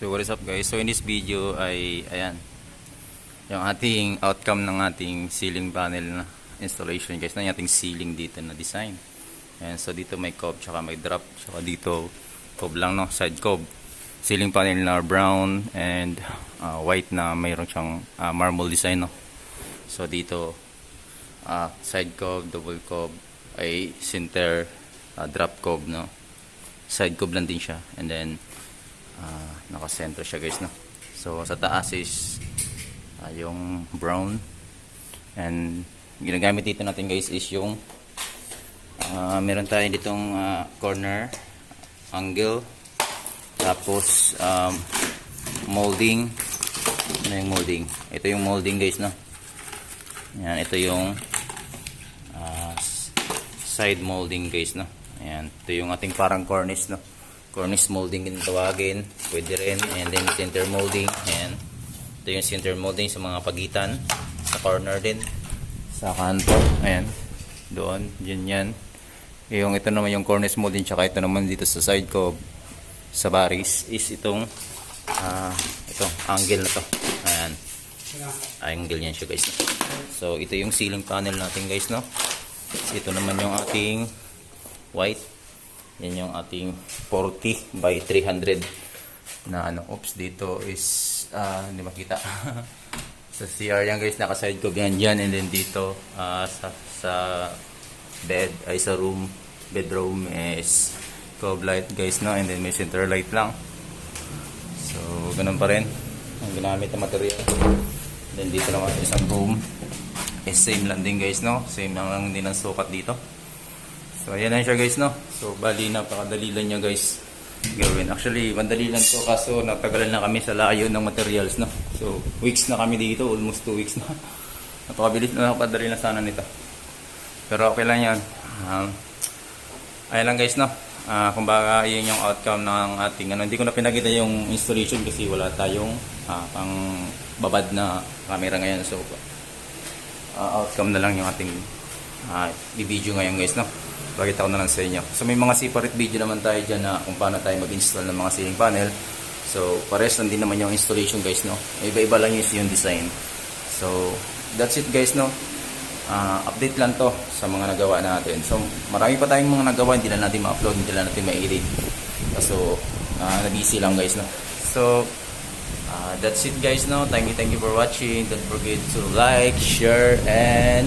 So what is up guys? So in this video ay ayan yung ating outcome ng ating ceiling panel na installation guys, na yung ating ceiling dito na design. Ayan, so dito may cob tsaka may drop, tsaka dito cob lang, no, side cob. Ceiling panel na brown and white na mayroon siyang marble design, no. So dito side cob, double cob ay center, drop cob, no. Side cob lang din siya, and then nakasentro siya guys, no. So sa taas is yung brown, and ginagamit dito natin guys is yung meron tayo ditong corner angle, tapos molding. Ano yung molding? Ito yung molding guys, no. Ayan, ito yung side molding guys, no. Ayan, ito yung ating parang cornice, no. Cornice molding din tawagin, pwede rin. And then center molding, and ito yung center molding sa mga pagitan, sa corner din, sa kanto, ayan, doon, yan. Yung ito naman yung cornice molding, tsaka ito naman dito sa side cob, sa baris, is itong itong angle na to. Ayan, angle yan siya guys, no? So ito yung ceiling panel natin guys, no. Ito naman yung ating white. Yan yung ating 40 by 300 na ano. Oops, dito is hindi makita. Sa CR yan guys, naka side cob yan dyan. And then dito sa bed ay sa bedroom is cob light guys, no. And then may center light lang. So ganun pa rin ang ginamit na material. Then dito naman isang room is same lang din guys, no. Same lang din ang sukat dito. So ayan na siya guys, no. So bali napakadali lang niya guys gawin. Actually madali lang to, kaso natagalan na kami sa layo ng materials, no. So weeks na kami dito, almost 2 weeks na. Napakabilis na, napakadali na sana nito. Pero okay lang yan. Ayan lang guys, no. Kumbaga yun yung outcome ng ating ano. Hindi ko na pinakita yung installation kasi wala tayong pang babad na camera ngayon. So outcome na lang yung ating i-video ngayon guys, no. Pakita ko na lang sa inyo. So may mga separate video naman tayo dyan na kung paano tayo mag-install ng mga ceiling panel. So pares lang din naman yung installation guys, no. Iba-iba lang yung design. So that's it guys, no. Update lang to sa mga nagawa natin. So marami pa tayong mga nagawa, hindi lang natin ma-upload, hindi lang natin ma-edit. So na-busy lang guys, no. So that's it guys, no. Thank you for watching. Don't forget to like, share, and